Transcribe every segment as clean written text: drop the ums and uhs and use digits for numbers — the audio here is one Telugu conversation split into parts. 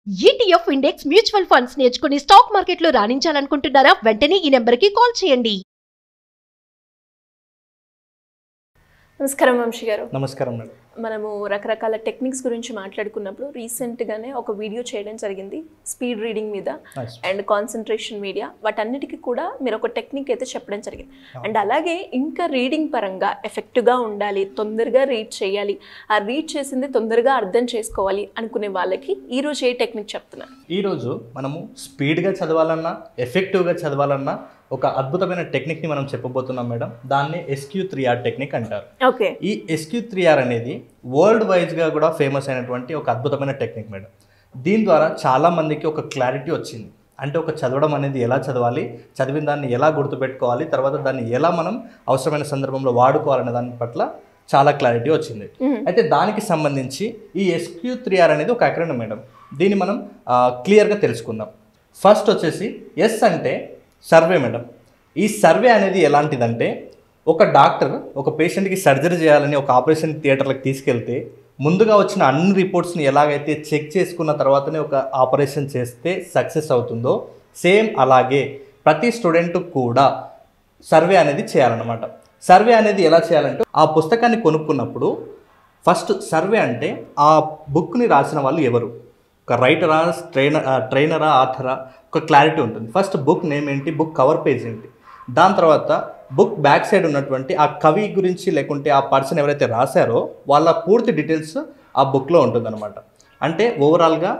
ETF ఇండెక్స్ మ్యూచువల్ ఫండ్స్ నేర్చుకుని స్టాక్ మార్కెట్లో రాణించాలనుకుంటున్నారా? వెంటనే ఈ నెంబర్కి కాల్ చేయండి. నమస్కారం వంశీ గారు. నమస్కారం మేడం. మనము రకరకాల టెక్నిక్స్ గురించి మాట్లాడుకున్నప్పుడు రీసెంట్గానే ఒక వీడియో చేయడం జరిగింది స్పీడ్ రీడింగ్ మీద అండ్ కాన్సన్ట్రేషన్ మీడియా, వాటన్నిటికీ కూడా మీరు ఒక టెక్నిక్ అయితే చెప్పడం జరిగింది. అండ్ అలాగే ఇంకా రీడింగ్ పరంగా ఎఫెక్టివ్గా ఉండాలి, తొందరగా రీడ్ చేయాలి, ఆ రీడ్ చేసింది తొందరగా అర్థం చేసుకోవాలి అనుకునే వాళ్ళకి ఈరోజు ఏ టెక్నిక్ చెప్తున్నారు? ఈరోజు మనము స్పీడ్గా చదవాలన్నా ఎఫెక్టివ్గా చదవాలన్నా ఒక అద్భుతమైన టెక్నిక్ని మనం చెప్పబోతున్నాం మేడం. దాన్ని SQ3R టెక్నిక్ అంటారు. ఓకే. ఈ SQ3R అనేది వరల్డ్ వైజ్గా కూడా ఫేమస్ అయినటువంటి ఒక అద్భుతమైన టెక్నిక్ మేడం. దీని ద్వారా చాలామందికి ఒక క్లారిటీ వచ్చింది. అంటే ఒక చదవడం అనేది ఎలా చదవాలి, చదివిన దాన్ని ఎలా గుర్తుపెట్టుకోవాలి, తర్వాత దాన్ని ఎలా మనం అవసరమైన సందర్భంలో వాడుకోవాలనే దాని పట్ల చాలా క్లారిటీ వచ్చింది. అయితే దానికి సంబంధించి ఈ SQ3R అనేది ఒక అక్రోనిమ్ మేడం. దీన్ని మనం క్లియర్గా తెలుసుకుందాం. ఫస్ట్ వచ్చేసి ఎస్ అంటే సర్వే మేడం. ఈ సర్వే అనేది ఎలాంటిదంటే, ఒక డాక్టర్ ఒక పేషెంట్కి సర్జరీ చేయాలని ఒక ఆపరేషన్ థియేటర్లకు తీసుకెళ్తే ముందుగా వచ్చిన అన్ని రిపోర్ట్స్ని ఎలాగైతే చెక్ చేసుకున్న తర్వాతనే ఒక ఆపరేషన్ చేస్తే సక్సెస్ అవుతుందో, సేమ్ అలాగే ప్రతి స్టూడెంట్ కూడా సర్వే అనేది చేయాలన్నమాట. సర్వే అనేది ఎలా చేయాలంటే, ఆ పుస్తకాన్ని కొనుక్కున్నప్పుడు ఫస్ట్ సర్వే అంటే ఆ బుక్ని రాసిన వాళ్ళు ఎవరు, ఒక రైటరా, ట్రైనరా, ఆథరా, ఒక క్లారిటీ ఉంటుంది. ఫస్ట్ బుక్ నేమ్ ఏంటి, బుక్ కవర్ పేజ్ ఏంటి, దాని తర్వాత బుక్ బ్యాక్ సైడ్ ఉన్నటువంటి ఆ కవి గురించి లేకుంటే ఆ పర్సన్ ఎవరైతే రాశారో వాళ్ళ పూర్తి డీటెయిల్స్ ఆ బుక్లో ఉంటుందన్నమాట. అంటే ఓవరాల్గా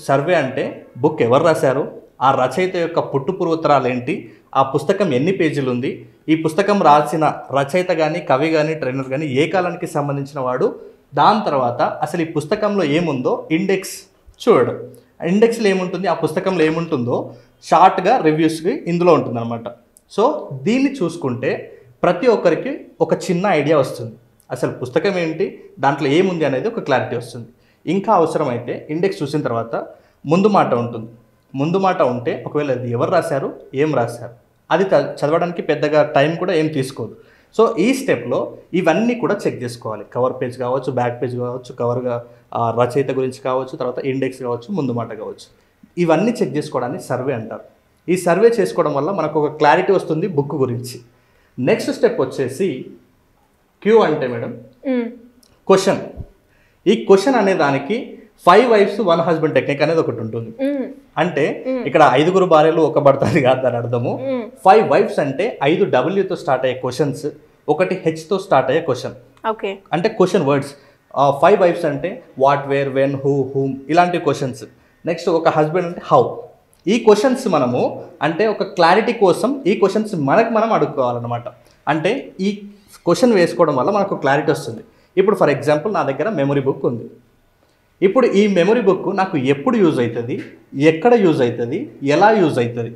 సర్వే అంటే బుక్ ఎవరు రాశారు, ఆ రచయిత యొక్క పుట్టుపూర్వోత్తరాలు ఏంటి, ఆ పుస్తకం ఎన్ని పేజీలు ఉంది, ఈ పుస్తకం రాసిన రచయిత కానీ కవి కానీ ట్రైనర్ కానీ ఏ కాలానికి సంబంధించిన వాడు, దాని తర్వాత అసలు ఈ పుస్తకంలో ఏముందో ఇండెక్స్ చూడడం. ఇండెక్స్లో ఏముంటుంది, ఆ పుస్తకంలో ఏముంటుందో షార్ట్గా రివ్యూస్కి ఇందులో ఉంటుందన్నమాట. సో దీన్ని చూసుకుంటే ప్రతి ఒక్కరికి ఒక చిన్న ఐడియా వస్తుంది, అసలు పుస్తకం ఏంటి, దాంట్లో ఏముంది అనేది ఒక క్లారిటీ వస్తుంది. ఇంకా అవసరమైతే ఇండెక్స్ చూసిన తర్వాత ముందు మాట ఉంటుంది. ముందు మాట ఉంటే ఒకవేళ అది ఎవరు రాశారు, ఏం రాశారు, అది చదవడానికి పెద్దగా టైం కూడా ఏం తీసుకోదు. సో ఈ స్టెప్లో ఇవన్నీ కూడా చెక్ చేసుకోవాలి. కవర్ పేజ్ కావచ్చు, బ్యాక్ పేజ్ కావచ్చు, కవర్గా రచయిత గురించి కావచ్చు, తర్వాత ఇండెక్స్ కావచ్చు, ముందు మాట కావచ్చు, ఇవన్నీ చెక్ చేసుకోవడాన్ని సర్వే అంటారు. ఈ సర్వే చేసుకోవడం వల్ల మనకు ఒక క్లారిటీ వస్తుంది బుక్ గురించి. నెక్స్ట్ స్టెప్ వచ్చేసి క్యూ అంటే మేడం క్వశ్చన్. ఈ క్వశ్చన్ అనే దానికి 5 wives 1 husband టెక్నిక్ అనేది ఒకటి ఉంటుంది. అంటే ఇక్కడ 5 భార్యలు ఒక భర్త కాదు దాని అర్థము. 5 wives అంటే 5 Wతో స్టార్ట్ అయ్యే క్వశ్చన్స్, ఒకటి Hతో స్టార్ట్ అయ్యే క్వశ్చన్. ఓకే. అంటే క్వశ్చన్ వర్డ్స్. 5 wives అంటే what, where, when, who, whom, ఇలాంటి క్వశ్చన్స్. నెక్స్ట్ ఒక హస్బెండ్ అంటే హౌ. ఈ క్వశ్చన్స్ మనము అంటే ఒక క్లారిటీ కోసం ఈ క్వశ్చన్స్ మనం అడుక్కోవాలన్నమాట. అంటే ఈ క్వశ్చన్ వేసుకోవడం వల్ల మనకు క్లారిటీ వస్తుంది. ఇప్పుడు ఫర్ ఎగ్జాంపుల్ నా దగ్గర మెమరీ బుక్ ఉంది. ఇప్పుడు ఈ మెమరీ బుక్ నాకు ఎప్పుడు యూజ్ అవుతుంది, ఎక్కడ యూజ్ అవుతుంది, ఎలా యూజ్ అవుతుంది,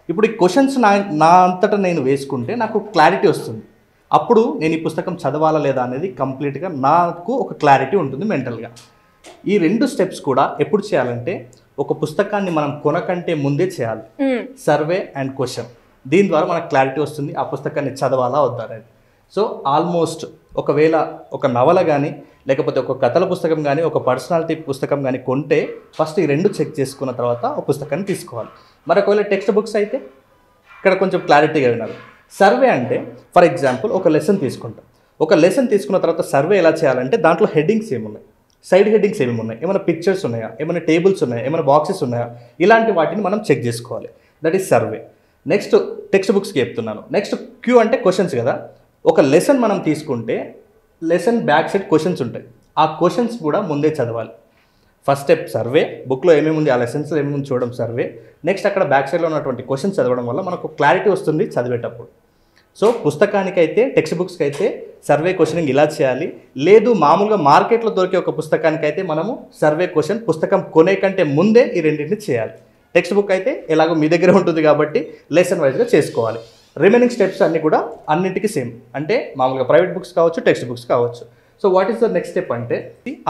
ఇప్పుడు ఈ క్వశ్చన్స్ నా అంతటా నేను వేసుకుంటే నాకు క్లారిటీ వస్తుంది. అప్పుడు నేను ఈ పుస్తకం చదవాలా లేదా అనేది కంప్లీట్గా నాకు ఒక క్లారిటీ ఉంటుంది మెంటల్గా. ఈ 2 స్టెప్స్ కూడా ఎప్పుడు చేయాలంటే ఒక పుస్తకాన్ని మనం కొనకంటే ముందే చేయాలి. Survey and question. దీని ద్వారా మనకు క్లారిటీ వస్తుంది ఆ పుస్తకాన్ని చదవాలా వద్దా అనేది. సో ఆల్మోస్ట్ ఒకవేళ ఒక నవల కానీ లేకపోతే ఒక కథల పుస్తకం కానీ ఒక పర్సనాలిటీ పుస్తకం కానీ కొంటే ఫస్ట్ ఈ 2 చెక్ చేసుకున్న తర్వాత ఒక పుస్తకాన్ని తీసుకోవాలి. మరి ఒకవేళ టెక్స్ట్ బుక్స్ అయితే ఇక్కడ కొంచెం క్లారిటీగా వినాలి. సర్వే అంటే ఫర్ ఎగ్జాంపుల్ ఒక లెసన్ తీసుకుంటాం. ఒక లెసన్ తీసుకున్న తర్వాత సర్వే ఎలా చేయాలంటే దాంట్లో హెడ్డింగ్స్ ఏమున్నాయి, సైడ్ హెడ్డింగ్స్ ఏమేమి ఉన్నాయి, ఏమైనా పిక్చర్స్ ఉన్నాయా, ఏమైనా టేబుల్స్ ఉన్నాయా, ఏమైనా బాక్సెస్ ఉన్నాయా, ఇలాంటి వాటిని మనం చెక్ చేసుకోవాలి. That is survey. Next text బుక్స్కి చెప్తున్నాను. నెక్స్ట్ క్యూ అంటే క్వశ్చన్స్ కదా. ఒక లెసన్ మనం తీసుకుంటే లెసన్ బ్యాక్ సైడ్ క్వశ్చన్స్ ఉంటాయి. ఆ క్వశ్చన్స్ కూడా ముందే చదవాలి. ఫస్ట్ స్టెప్ సర్వే, బుక్లో ఏమేమి ఉంది, ఆ లెసన్స్లో ఏమేమి చూడడం సర్వే. నెక్స్ట్ అక్కడ బ్యాక్ సైడ్లో ఉన్నటువంటి క్వశ్చన్స్ చదవడం వల్ల మనకు క్లారిటీ వస్తుంది చదివేటప్పుడు. సో పుస్తకానికైతే టెక్స్ట్ బుక్స్కి అయితే సర్వే క్వశ్చనింగ్ ఇలా చేయాలి. లేదు మామూలుగా మార్కెట్లో దొరికే ఒక పుస్తకానికైతే మనము సర్వే క్వశ్చన్ పుస్తకం కొనే కంటే ముందే ఈ రెండింటిని చేయాలి. టెక్స్ట్ బుక్ అయితే ఎలాగో మీ దగ్గర ఉంటుంది కాబట్టి లెసన్ వైజ్గా చేసుకోవాలి. రిమైనింగ్ స్టెప్స్ అన్నీ కూడా అన్నింటికి సేమ్. అంటే మామూలుగా ప్రైవేట్ బుక్స్ కావచ్చు, టెక్స్ట్ బుక్స్ కావచ్చు. So what is the next step అంటే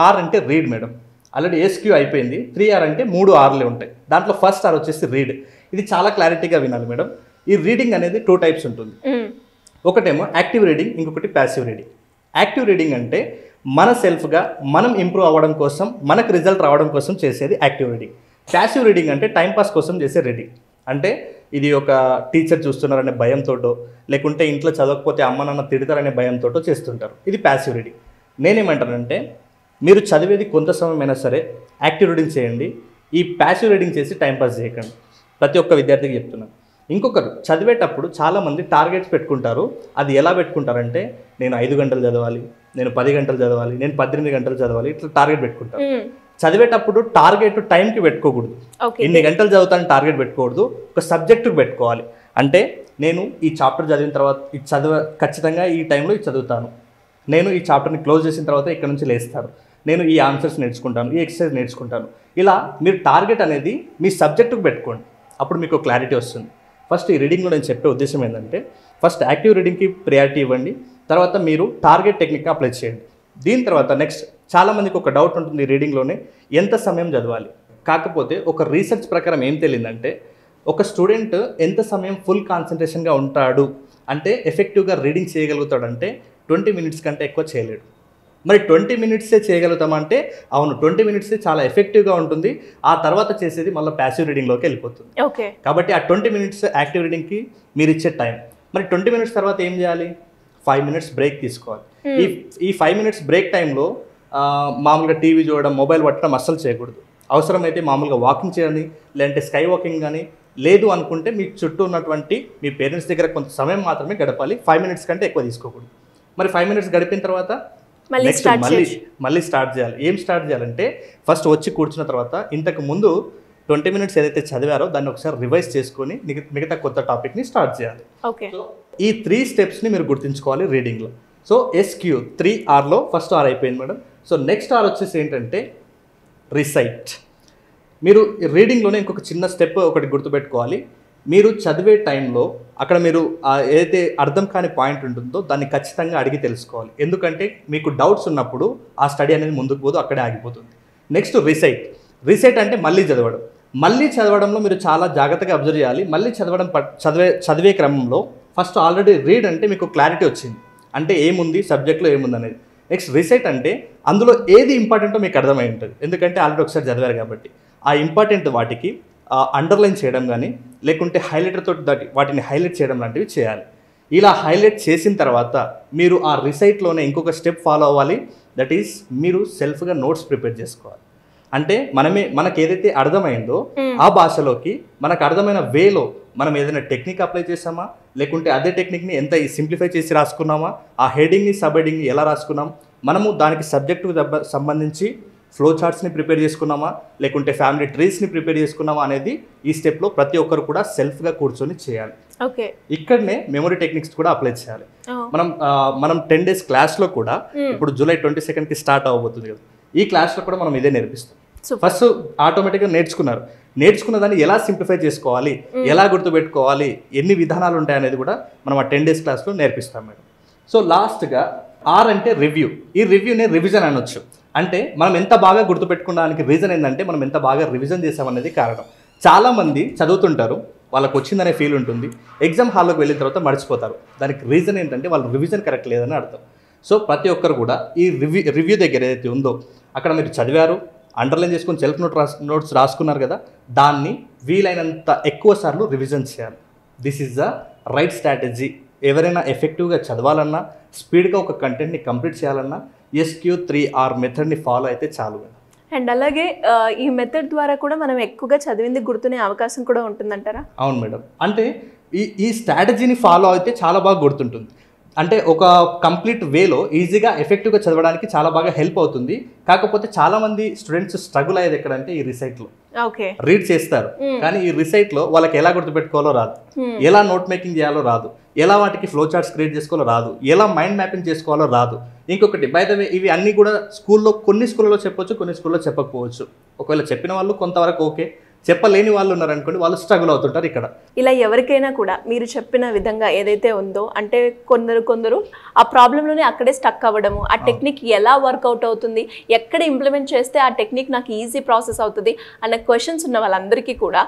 ఆర్ అంటే రీడ్ మేడం. ఆల్రెడీ SQ అయిపోయింది. 3R అంటే 3 R'లే ఉంటాయి. దాంట్లో ఫస్ట్ R వచ్చేసి రీడ్. ఇది చాలా క్లారిటీగా వినాలి మేడం. ఈ రీడింగ్ అనేది 2 types ఉంటుంది. ఒకటేమో యాక్టివ్ రీడింగ్, ఇంకొకటి ప్యాసివ్ రీడింగ్. యాక్టివ్ రీడింగ్ అంటే మన సెల్ఫ్గా మనం ఇంప్రూవ్ అవ్వడం కోసం, మనకు రిజల్ట్ రావడం కోసం చేసేది యాక్టివ్ రీడింగ్. ప్యాసివ్ రీడింగ్ అంటే టైంపాస్ కోసం చేసే రీడింగ్. అంటే ఇది ఒక టీచర్ చూస్తున్నారనే భయంతోటో, లేకుంటే ఇంట్లో చదవకపోతే అమ్మ నాన్న తిడతారనే భయంతోటో చేస్తుంటారు. ఇది ప్యాసివ్ రీడింగ్. నేనేమంటానంటే మీరు చదివేది కొంత సమయమైనా సరే యాక్టివ్ రీడింగ్ చేయండి. ఈ ప్యాసివ్ రీడింగ్ చేసి టైంపాస్ చేయకండి. ప్రతి ఒక్క విద్యార్థికి చెప్తున్నాను. ఇంకొకరు చదివేటప్పుడు చాలామంది టార్గెట్స్ పెట్టుకుంటారు. అది ఎలా పెట్టుకుంటారంటే నేను 5 గంటలు చదవాలి, నేను 10 గంటలు చదవాలి, నేను 18 గంటలు చదవాలి, ఇట్లా టార్గెట్ పెట్టుకుంటారు. చదివేటప్పుడు టార్గెట్ టైంకి పెట్టుకోకూడదు. ఇన్ని గంటలు చదువుతాను టార్గెట్ పెట్టుకోకూడదు. ఒక సబ్జెక్టుకి పెట్టుకోవాలి. అంటే నేను ఈ చాప్టర్ చదివిన తర్వాత ఇది ఖచ్చితంగా ఈ టైంలో ఇది చదువుతాను, నేను ఈ చాప్టర్ని క్లోజ్ చేసిన తర్వాత ఇక్కడ నుంచి లేస్తాను, నేను ఈ ఆన్సర్స్ నేర్చుకుంటాను, ఈ ఎక్సర్సైజ్ నేర్చుకుంటాను. ఇలా మీరు టార్గెట్ అనేది మీ సబ్జెక్టుకు పెట్టుకోండి. అప్పుడు మీకు క్లారిటీ వస్తుంది. ఫస్ట్ ఈ రీడింగ్లో నేను చెప్పే ఉద్దేశం ఏంటంటే ఫస్ట్ యాక్టివ్ రీడింగ్కి ప్రయారిటీ ఇవ్వండి. తర్వాత మీరు టార్గెట్ టెక్నిక్ అప్లై చేయండి. దీని తర్వాత నెక్స్ట్ చాలామందికి ఒక డౌట్ ఉంటుంది రీడింగ్లోనే, ఎంత సమయం చదవాలి. కాకపోతే ఒక రీసెర్చ్ ప్రకారం ఏం తెలియదంటే ఒక స్టూడెంట్ ఎంత సమయం ఫుల్ కాన్సన్ట్రేషన్గా ఉంటాడు అంటే ఎఫెక్టివ్గా రీడింగ్ చేయగలుగుతాడంటే 20 మినిట్స్ కంటే ఎక్కువ చేయలేడు. మరి 20 మినిట్సే చేయగలుగుతామంటే అవును, 20 మినిట్సే చాలా ఎఫెక్టివ్గా ఉంటుంది. ఆ తర్వాత చేసేది మళ్ళీ ప్యాసివ్ రీడింగ్లోకి వెళ్ళిపోతుంది. ఓకే, కాబట్టి ఆ 20 మినిట్స్ యాక్టివ్ రీడింగ్కి మీరు ఇచ్చే టైం. మరి 20 మినిట్స్ తర్వాత ఏం చేయాలి? 5 మినిట్స్ బ్రేక్ తీసుకోవాలి. ఈ 5 మినిట్స్ బ్రేక్ టైంలో మామూలుగా టీవీ చూడడం, మొబైల్ పట్టడం అస్సలు చేయకూడదు. అవసరమైతే మామూలుగా వాకింగ్ చేయండి, లేదంటే స్కై వాకింగ్ కానీ. లేదు అనుకుంటే మీ చుట్టూ ఉన్నటువంటి మీ పేరెంట్స్ దగ్గర కొంత సమయం మాత్రమే గడపాలి. 5 మినిట్స్ కంటే ఎక్కువ తీసుకోకూడదు. మరి 5 మినిట్స్ గడిపిన తర్వాత నెక్స్ట్ మళ్ళీ స్టార్ట్ చేయాలి. ఏం స్టార్ట్ చేయాలంటే ఫస్ట్ వచ్చి కూర్చున్న తర్వాత ఇంతకు ముందు 20 మినిట్స్ ఏదైతే చదివారో దాన్ని ఒకసారి రివైజ్ చేసుకొని మిగతా కొత్త టాపిక్ని స్టార్ట్ చేయాలి. ఓకే, సో ఈ 3 స్టెప్స్ని మీరు గుర్తుంచుకోవాలి రీడింగ్లో. సో SQ 3Rలో ఫస్ట్ R అయిపోయింది మేడం. సో నెక్స్ట్ R వచ్చేసి ఏంటంటే రిసైట్. మీరు రీడింగ్లోనే ఇంకొక చిన్న స్టెప్ ఒకటి గుర్తుపెట్టుకోవాలి. మీరు చదివే టైంలో అక్కడ మీరు ఏదైతే అర్థం కాని పాయింట్ ఉంటుందో దాన్ని ఖచ్చితంగా అడిగి తెలుసుకోవాలి. ఎందుకంటే మీకు డౌట్స్ ఉన్నప్పుడు ఆ స్టడీ అనేది ముందుకు పోదు, అక్కడే ఆగిపోతుంది. నెక్స్ట్ రిసైట్ అంటే మళ్ళీ చదవడం. మళ్ళీ చదవడంలో మీరు చాలా జాగ్రత్తగా అబ్జర్వ్ చేయాలి. మళ్ళీ చదివే క్రమంలో ఫస్ట్ ఆల్రెడీ రీడ్ అంటే మీకు క్లారిటీ వచ్చింది, అంటే ఏముంది సబ్జెక్ట్లో ఏముంది అనేది. నెక్స్ట్ రిసైట్ అంటే అందులో ఏది ఇంపార్టెంటో మీకు అర్థమై ఉంటుంది, ఎందుకంటే ఆల్రెడీ ఒకసారి చదివారు కాబట్టి. ఆ ఇంపార్టెంట్ వాటికి అండర్లైన్ చేయడం కానీ, లేకుంటే హైలైటర్తో వాటిని హైలైట్ చేయడం లాంటివి చేయాలి. ఇలా హైలైట్ చేసిన తర్వాత మీరు ఆ రిసైట్లోనే ఇంకొక స్టెప్ ఫాలో అవ్వాలి. దట్ ఈస్ మీరు సెల్ఫ్గా నోట్స్ ప్రిపేర్ చేసుకోవాలి. అంటే మనకి ఏదైతే అర్థమైందో ఆ భాషలోకి మనకు అర్థమైన వేలో మనం ఏదైనా టెక్నిక్ అప్లై చేసామా, లేకుంటే అదే టెక్నిక్ని ఎంత సింప్లిఫై చేసి రాసుకున్నామా, ఆ హెడింగ్ని సబ్ హెడింగ్ని ఎలా రాసుకున్నాం, మనము దానికి సబ్జెక్టుకు సంబంధించి ఫ్లో చార్ట్స్ని ప్రిపేర్ చేసుకున్నామా, లేకుంటే ఫ్యామిలీ ట్రీస్ని ప్రిపేర్ చేసుకున్నామా అనేది ఈ స్టెప్లో ప్రతి ఒక్కరు కూడా సెల్ఫ్గా కూర్చొని చేయాలి. ఓకే, ఇక్కడనే మెమరీ టెక్నిక్స్ కూడా అప్లై చేయాలి. మనం 10 days క్లాస్లో కూడా ఇప్పుడు July 22nd స్టార్ట్ అవ్వబోతుంది కదా, ఈ క్లాస్లో కూడా మనం ఇదే నేర్పిస్తాం. ఫస్ట్ ఆటోమేటిక్గా నేర్చుకున్న దాన్ని ఎలా సింప్లిఫై చేసుకోవాలి, ఎలా గుర్తుపెట్టుకోవాలి, ఎన్ని విధానాలు ఉంటాయనేది కూడా మనం ఆ 10 days క్లాస్లో నేర్పిస్తాం మేడం. సో లాస్ట్గా R అంటే రివ్యూ. ఈ రివ్యూనే రివిజన్ అనొచ్చు. అంటే మనం ఎంత బాగా గుర్తుపెట్టుకోవడానికి రీజన్ ఏంటంటే మనం ఎంత బాగా రివిజన్ చేసామనేది కారణం. చాలామంది చదువుతుంటారు, వాళ్ళకు వచ్చిందనే ఫీల్ ఉంటుంది, ఎగ్జామ్ హాల్లోకి వెళ్ళిన తర్వాత మర్చిపోతారు. దానికి రీజన్ ఏంటంటే వాళ్ళు రివిజన్ కరెక్ట్ లేదని అర్థం. సో ప్రతి ఒక్కరు కూడా ఈ రివ్యూ దగ్గర ఏదైతే ఉందో అక్కడ మీరు చదివారు, అండర్లైన్ చేసుకొని సెల్ఫ్ నోట్స్ రాసుకున్నారు కదా, దాన్ని వీలైనంత ఎక్కువ సార్లు రివిజన్ చేయాలి. This is the right strategy. ఎవరైనా ఎఫెక్టివ్గా చదవాలన్నా, స్పీడ్గా ఒక కంటెంట్ని కంప్లీట్ చేయాలన్నా SQ3R మెథడ్ని ఫాలో అయితే చాలు. అండ్ అలాగే ఈ మెథడ్ ద్వారా కూడా మనం ఎక్కువగా చదివింది గుర్తునే అవకాశం కూడా ఉంటుందంటారా? అవును మేడం. అంటే ఈ స్ట్రాటజీని ఫాలో అయితే చాలా బాగా గుర్తుంటుంది. అంటే ఒక కంప్లీట్ వేలో ఈజీగా ఎఫెక్టివ్గా చదవడానికి చాలా బాగా హెల్ప్ అవుతుంది. కాకపోతే చాలామంది స్టూడెంట్స్ స్ట్రగుల్ అయ్యేది ఎక్కడంటే ఈ రిసైట్లో. ఓకే, రీడ్ చేస్తారు కానీ ఈ రిసైట్లో వాళ్ళకి ఎలా గుర్తుపెట్టుకోవాలో రాదు, ఎలా నోట్ మేకింగ్ చేయాలో రాదు, ఎలా వాటికి ఫ్లో చార్ట్స్ క్రియేట్ చేసుకోవాలో రాదు, ఎలా మైండ్ మ్యాపింగ్ చేసుకోవాలో రాదు. ఇంకొకటి బై ద వే ఇవి అన్నీ కూడా కొన్ని స్కూళ్ళలో చెప్పొచ్చు, కొన్ని స్కూల్లో చెప్పకపోవచ్చు. ఒకవేళ చెప్పిన వాళ్ళు కొంతవరకు ఓకే, చెప్పలేని వాళ్ళు ఉన్నారనుకోండి, వాళ్ళు స్ట్రగుల్ అవుతుంటారు ఇక్కడ. ఇలా ఎవరికైనా కూడా మీరు చెప్పిన విధంగా ఏదైతే ఉందో, అంటే కొందరు ఆ ప్రాబ్లంలోనే అక్కడే స్టక్ అవ్వడము, ఆ టెక్నిక్ ఎలా వర్కౌట్ అవుతుంది, ఎక్కడ ఇంప్లిమెంట్ చేస్తే ఆ టెక్నిక్ నాకు ఈజీ ప్రాసెస్ అవుతుంది అన్న క్వశ్చన్స్ ఉన్న వాళ్ళందరికీ కూడా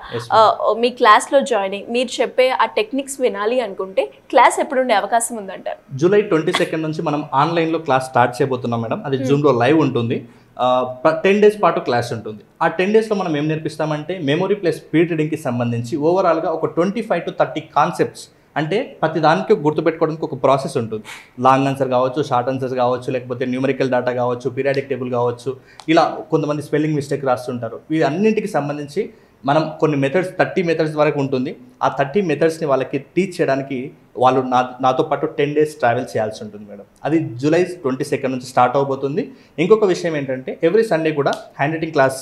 మీ క్లాస్లో జాయిన్ అయ్యి మీరు చెప్పే ఆ టెక్నిక్స్ వినాలి అనుకుంటే క్లాస్ ఎప్పుడు ఉండే అవకాశం ఉందంటారు? జూలై 22 నుంచి మనం ఆన్లైన్లో క్లాస్ స్టార్ట్ చేయబోతున్నాం మేడం. అది జూమ్లో లైవ్ ఉంటుంది. 10 days పాటు క్లాస్ ఉంటుంది. ఆ 10 daysలో మనం ఏం నేర్పిస్తామంటే మెమొరీ ప్లస్ స్పీడ్ రీడింగ్కి సంబంధించి ఓవరాల్గా ఒక 25 to 30 కాన్సెప్ట్స్, అంటే ప్రతి దానికి గుర్తుపెట్టుకోవడానికి ఒక ప్రాసెస్ ఉంటుంది. లాంగ్ ఆన్సర్ కావచ్చు, షార్ట్ ఆన్సర్స్ కావచ్చు, లేకపోతే న్యూమరికల్ డేటా కావచ్చు, పీరియాడిక్ టేబుల్ కావచ్చు, ఇలా కొంతమంది స్పెల్లింగ్ మిస్టేక్ రాస్తుంటారు. వీటన్నింటికి సంబంధించి మనం కొన్ని మెథడ్స్ 30 మెథడ్స్ వరకు ఉంటుంది. ఆ 30 మెథడ్స్ని వాళ్ళకి టీచ్ చేయడానికి వాళ్ళు నాతో పాటు 10 days ట్రావెల్ చేయాల్సి ఉంటుంది మేడం. అది జూలై 22 నుంచి స్టార్ట్ అవబోతుంది. ఇంకొక విషయం ఏంటంటే ఎవ్రీ సండే కూడా హ్యాండ్ రైటింగ్ క్లాస్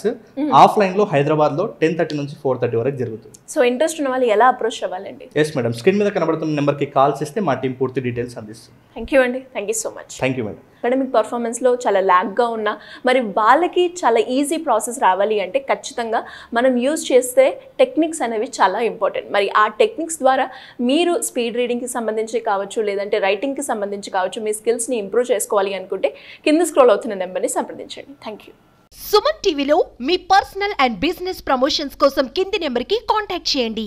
ఆఫ్లైన్లో హైదరాబాద్లో 10:30 నుంచి 4:30 వరకు జరుగుతుంది. సో ఇంట్రెస్ట్ ఉన్న వాళ్ళు ఎలా అప్రోచ్ అవ్వాలండి? ఎస్ మేడం, స్క్రీన్ మీద కనబడుతున్న నెంబర్కి కాల్ చేస్తే మా టీం పూర్తి డీటెయిల్స్ అందిస్తుంది. థ్యాంక్ యూ అండి, thank you so much. Thank you madam. Academic పర్ఫార్మెన్స్లో చాలా ల్యాగ్గా ఉన్నా మరి వాళ్ళకి చాలా ఈజీ ప్రాసెస్ రావాలి అంటే ఖచ్చితంగా మనం యూజ్ చేస్తే టెక్నిక్స్ అనేవి చాలా ఇంపార్టెంట్. మరి ఆ టెక్నిక్స్ ద్వారా మీరు స్పీడ్ రీడింగ్కి సంబంధించి కావచ్చు, లేదంటే రైటింగ్కి సంబంధించి కావచ్చు, మీ స్కిల్స్ని ఇంప్రూవ్ చేసుకోవాలి అనుకుంటే కింద స్క్రోల్ అవుతున్న నెంబర్ని సంప్రదించండి. Thank you. సుమన్ టీవీలో మీ పర్సనల్ అండ్ బిజినెస్ ప్రమోషన్స్ కోసం కింది నెంబర్కి కాంటాక్ట్ చేయండి.